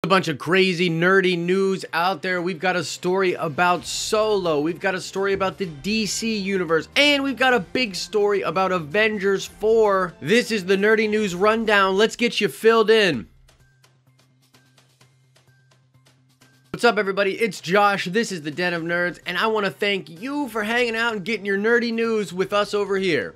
bunch of crazy nerdy news out there. We've got a story about Solo, we've got a story about the DC universe, and we've got a big story about Avengers 4. This is the Nerdy News Rundown. Let's get you filled in. What's up, everybody? It's Josh. This is the Den of Nerds, and I want to thank you for hanging out and getting your nerdy news with us over here.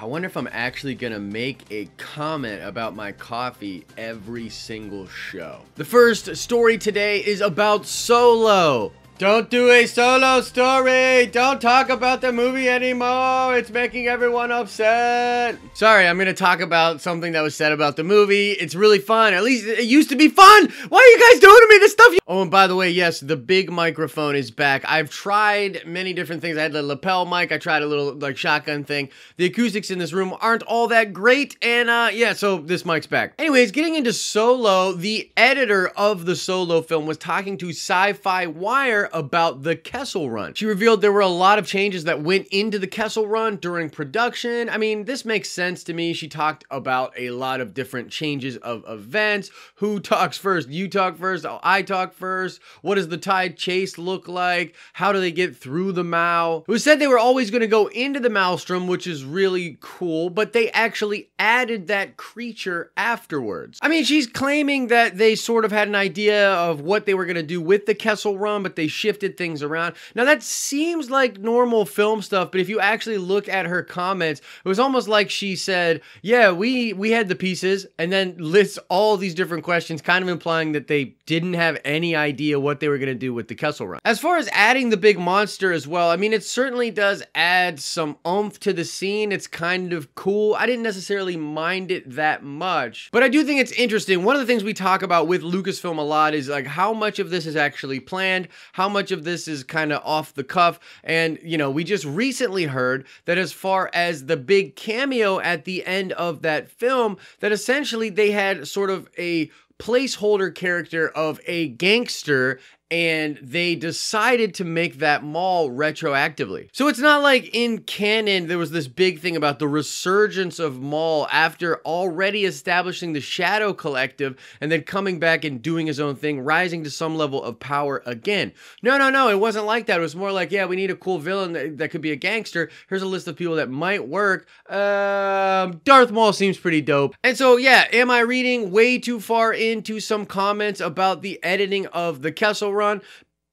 I wonder if I'm actually gonna make a comment about my coffee every single show. The first story today is about Solo. Don't do a Solo story! Don't talk about the movie anymore! It's making everyone upset! Sorry, I'm gonna talk about something that was said about the movie. It's really fun. At least it used to be fun! Why are you guys doing to me this stuff? Oh, and by the way, yes, the big microphone is back. I've tried many different things. I had the lapel mic. I tried a little, like, shotgun thing. The acoustics in this room aren't all that great, and, yeah, so this mic's back. Anyways, getting into Solo, the editor of the Solo film was talking to Sci-Fi Wire about the Kessel Run. She revealed there were a lot of changes that went into the Kessel Run during production. I mean, this makes sense to me. She talked about a lot of different changes of events. Who talks first? You talk first? I talk first? What does the tide chase look like? How do they get through the Mao? It was said they were always going to go into the Maelstrom, which is really cool, but they actually added that creature afterwards. I mean, she's claiming that they sort of had an idea of what they were going to do with the Kessel Run, but they shifted things around. Now that seems like normal film stuff, but if you actually look at her comments, it was almost like she said, yeah, we had the pieces, and then lists all these different questions, kind of implying that they didn't have any idea what they were going to do with the Kessel Run. As far as adding the big monster as well, I mean, it certainly does add some oomph to the scene. It's kind of cool. I didn't necessarily mind it that much, but I do think it's interesting. One of the things we talk about with Lucasfilm a lot is like how much of this is actually planned, how much of this is kind of off the cuff. And, you know, we just recently heard that as far as the big cameo at the end of that film, that essentially they had sort of a placeholder character of a gangster, and they decided to make that Maul retroactively. So it's not like in canon there was this big thing about the resurgence of Maul after already establishing the Shadow Collective and then coming back and doing his own thing, rising to some level of power again. No, it wasn't like that. It was more like, yeah, we need a cool villain that could be a gangster. Here's a list of people that might work. Darth Maul seems pretty dope. And so, yeah, am I reading way too far into some comments about the editing of the Kessel Run?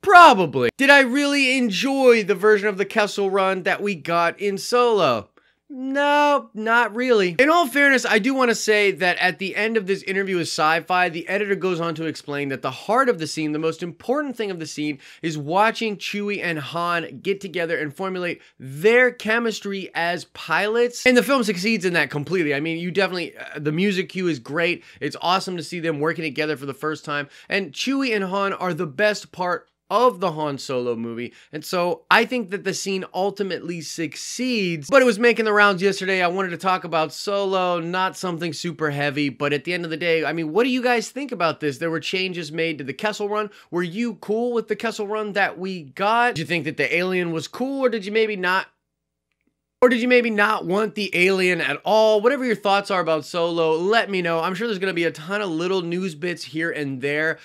Probably. Did I really enjoy the version of the Kessel Run that we got in Solo? No, not really. In all fairness, I do want to say that at the end of this interview with Sci-Fi, the editor goes on to explain that the heart of the scene, the most important thing of the scene, is watching Chewie and Han get together and formulate their chemistry as pilots. And the film succeeds in that completely. I mean, you definitely, the music cue is great. It's awesome to see them working together for the first time. And Chewie and Han are the best part of the Han Solo movie, and so I think that the scene ultimately succeeds. But it was making the rounds yesterday. I wanted to talk about Solo, not something super heavy, but at the end of the day, I mean, what do you guys think about this? There were changes made to the Kessel Run. Were you cool with the Kessel Run that we got? Did you think that the alien was cool, or did you maybe not? Or did you maybe not want the alien at all? Whatever your thoughts are about Solo, let me know. I'm sure there's going to be a ton of little news bits here and there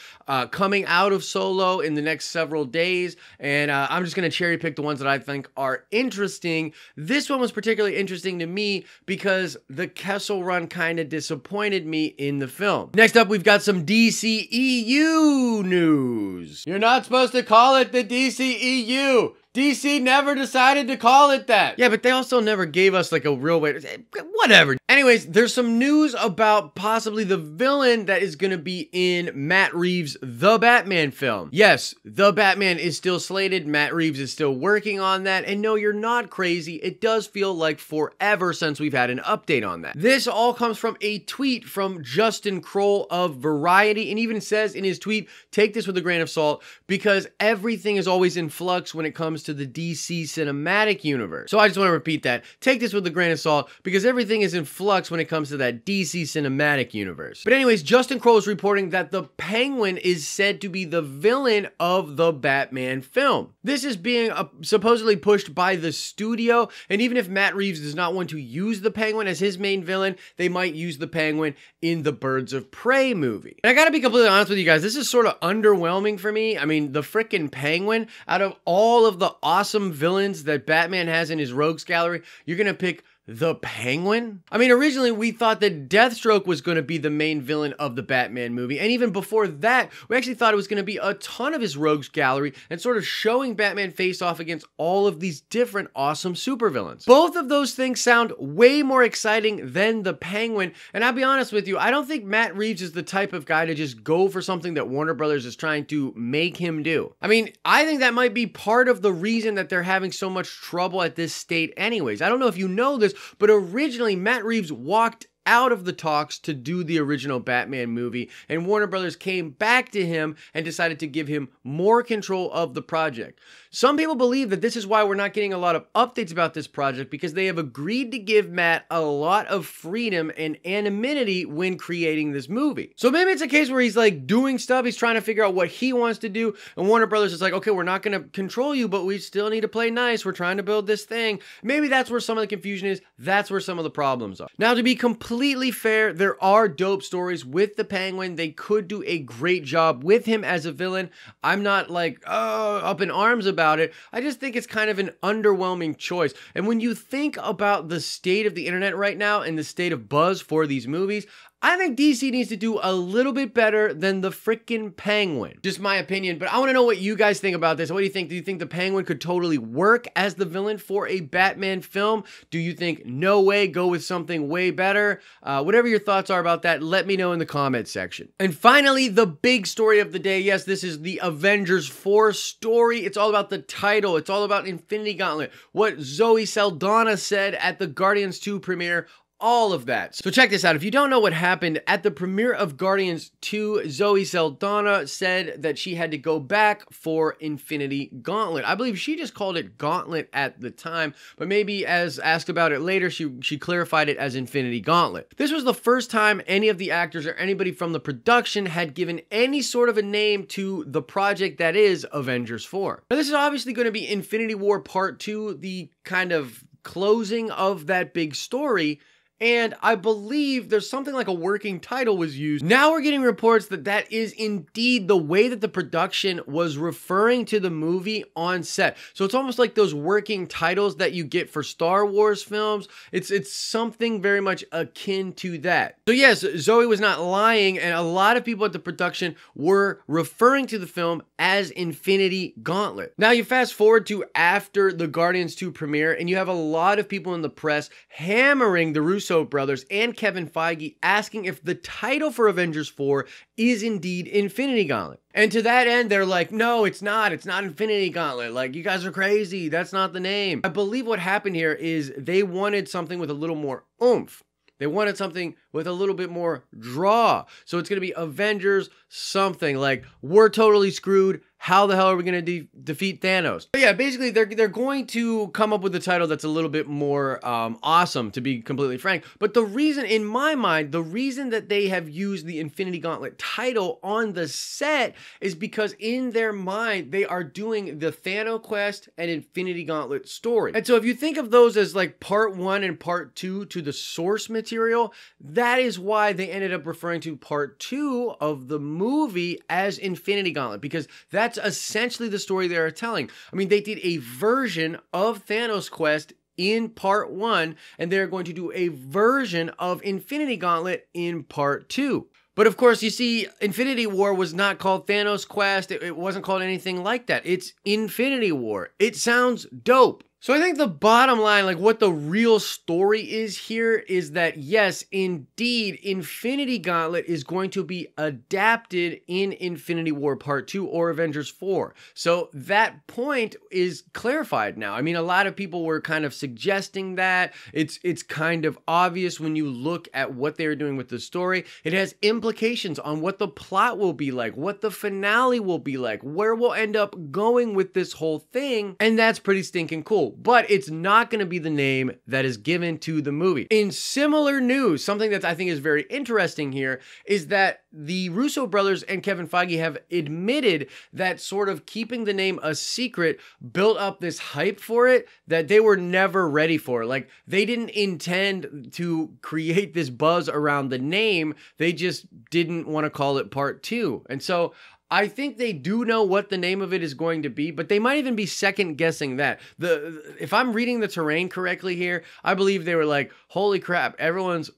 coming out of Solo in the next several days, and I'm just going to cherry pick the ones that I think are interesting. This one was particularly interesting to me because the Kessel Run kind of disappointed me in the film. Next up, we've got some DCEU news. You're not supposed to call it the DCEU. DC never decided to call it that. Yeah, but they also never gave us like a real way to say, whatever. Anyways, there's some news about possibly the villain that is going to be in Matt Reeves' The Batman film. Yes, The Batman is still slated. Matt Reeves is still working on that. And no, you're not crazy. It does feel like forever since we've had an update on that. This all comes from a tweet from Justin Kroll of Variety, and even says in his tweet, take this with a grain of salt because everything is always in flux when it comes to the DC cinematic universe. So I just want to repeat that. Take this with a grain of salt because everything is in flux when it comes to that DC cinematic universe. But anyways, Justin Kroll is reporting that the Penguin is said to be the villain of the Batman film. This is being supposedly pushed by the studio, and even if Matt Reeves does not want to use the Penguin as his main villain, they might use the Penguin in the Birds of Prey movie. And I gotta be completely honest with you guys, this is sort of underwhelming for me. I mean, the frickin' Penguin, out of all of the awesome villains that Batman has in his rogues gallery, you're gonna pick the Penguin? I mean, originally we thought that Deathstroke was going to be the main villain of the Batman movie, and even before that, we actually thought it was going to be a ton of his rogues gallery and sort of showing Batman face off against all of these different awesome supervillains. Both of those things sound way more exciting than the Penguin, and I'll be honest with you, I don't think Matt Reeves is the type of guy to just go for something that Warner Brothers is trying to make him do. I mean, I think that might be part of the reason that they're having so much trouble at this state anyways. I don't know if you know this, but originally Matt Reeves walked out of the talks to do the original Batman movie, and Warner Brothers came back to him and decided to give him more control of the project. Some people believe that this is why we're not getting a lot of updates about this project, because they have agreed to give Matt a lot of freedom and anonymity when creating this movie. So maybe it's a case where he's like doing stuff, he's trying to figure out what he wants to do, and Warner Brothers is like, okay, we're not going to control you, but we still need to play nice, we're trying to build this thing. Maybe that's where some of the confusion is, that's where some of the problems are. Now, to be completely fair, there are dope stories with the Penguin. They could do a great job with him as a villain. I'm not like up in arms about it. I just think it's kind of an underwhelming choice. And when you think about the state of the internet right now and the state of buzz for these movies, I think DC needs to do a little bit better than the frickin' Penguin. Just my opinion, but I want to know what you guys think about this. What do you think? Do you think the Penguin could totally work as the villain for a Batman film? Do you think no way, go with something way better? Whatever your thoughts are about that, let me know in the comment section. And finally, the big story of the day. Yes, this is the Avengers 4 story. It's all about the title. It's all about Infinity Gauntlet. What Zoe Saldana said at the Guardians 2 premiere. All of that. So check this out. If you don't know what happened at the premiere of Guardians 2, Zoe Saldana said that she had to go back for Infinity Gauntlet. I believe she just called it Gauntlet at the time, but maybe as asked about it later, she clarified it as Infinity Gauntlet. This was the first time any of the actors or anybody from the production had given any sort of a name to the project that is Avengers 4. Now, this is obviously going to be Infinity War Part 2, the kind of closing of that big story. And I believe there's something like a working title was used. Now we're getting reports that that is indeed the way that the production was referring to the movie on set. So it's almost like those working titles that you get for Star Wars films. It's something very much akin to that. So yes, Zoe was not lying, and a lot of people at the production were referring to the film as Infinity Gauntlet. Now you fast forward to after the Guardians 2 premiere, and you have a lot of people in the press hammering the Russo brothers and Kevin Feige asking if the title for Avengers 4 is indeed Infinity Gauntlet. And to that end, they're like, no, it's not Infinity Gauntlet. Like, you guys are crazy. That's not the name. I believe what happened here is they wanted something with a little more oomph. They wanted something with a little bit more draw. So it's going to be Avengers something, like, we're totally screwed. How the hell are we going to defeat Thanos? But yeah, basically they're going to come up with a title that's a little bit more awesome, to be completely frank. But the reason, in my mind, the reason that they have used the Infinity Gauntlet title on the set is because in their mind, they are doing the Thanos Quest and Infinity Gauntlet story. And so if you think of those as like part 1 and part 2 to the source material, that is why they ended up referring to part 2 of the movie as Infinity Gauntlet, because that's essentially the story they are telling. I mean, they did a version of Thanos Quest in part 1, and they're going to do a version of Infinity Gauntlet in part 2. But of course, you see, Infinity War was not called Thanos Quest. It wasn't called anything like that. It's Infinity War. It sounds dope. So I think the bottom line, like what the real story is here, is that yes, indeed, Infinity Gauntlet is going to be adapted in Infinity War Part 2 or Avengers 4. So that point is clarified now. I mean, a lot of people were kind of suggesting that. It's kind of obvious when you look at what they were doing with the story. It has implications on what the plot will be like, what the finale will be like, where we'll end up going with this whole thing, and that's pretty stinking cool. But it's not going to be the name that is given to the movie. In similar news, something that I think is very interesting here is that the Russo brothers and Kevin Feige have admitted that sort of keeping the name a secret built up this hype for it that they were never ready for. Like, they didn't intend to create this buzz around the name. They just didn't want to call it Part 2. And so I think they do know what the name of it is going to be, but they might even be second guessing that. If I'm reading the terrain correctly here, I believe they were like, holy crap, everyone's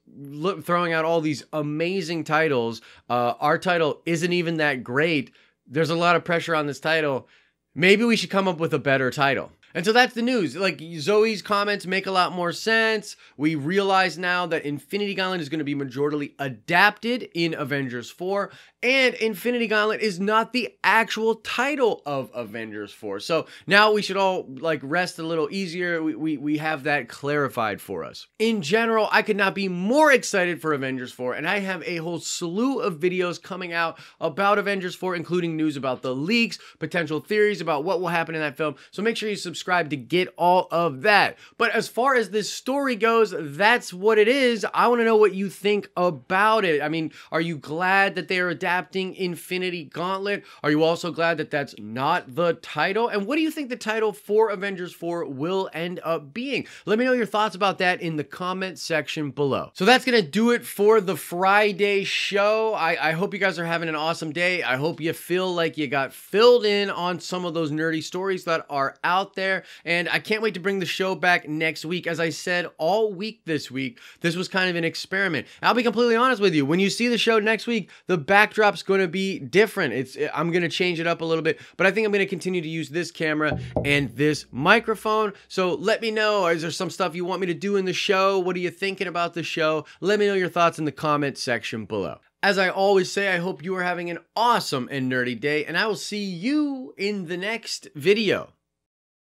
throwing out all these amazing titles. Our title isn't even that great. There's a lot of pressure on this title. Maybe we should come up with a better title. And so that's the news. Like, Zoe's comments make a lot more sense. We realize now that Infinity Gauntlet is going to be majorly adapted in Avengers 4, and Infinity Gauntlet is not the actual title of Avengers 4. So now we should all like rest a little easier. We have that clarified for us. In general, I could not be more excited for Avengers 4, and I have a whole slew of videos coming out about Avengers 4, including news about the leaks, potential theories about what will happen in that film. So make sure you subscribe to get all of that. But as far as this story goes, that's what it is. I want to know what you think about it. I mean, are you glad that they are adapting Infinity Gauntlet? Are you also glad that that's not the title? And what do you think the title for Avengers 4 will end up being? Let me know your thoughts about that in the comment section below. So that's going to do it for the Friday show. I hope you guys are having an awesome day. I hope you feel like you got filled in on some of those nerdy stories that are out there. And I can't wait to bring the show back next week. As I said all week this week, this was kind of an experiment. I'll be completely honest with you. When you see the show next week, the backdrop's going to be different. I'm going to change it up a little bit, but I think I'm going to continue to use this camera and this microphone. So let me know, is there some stuff you want me to do in the show? What are you thinking about the show? Let me know your thoughts in the comment section below. As I always say, I hope you are having an awesome and nerdy day, and I will see you in the next video.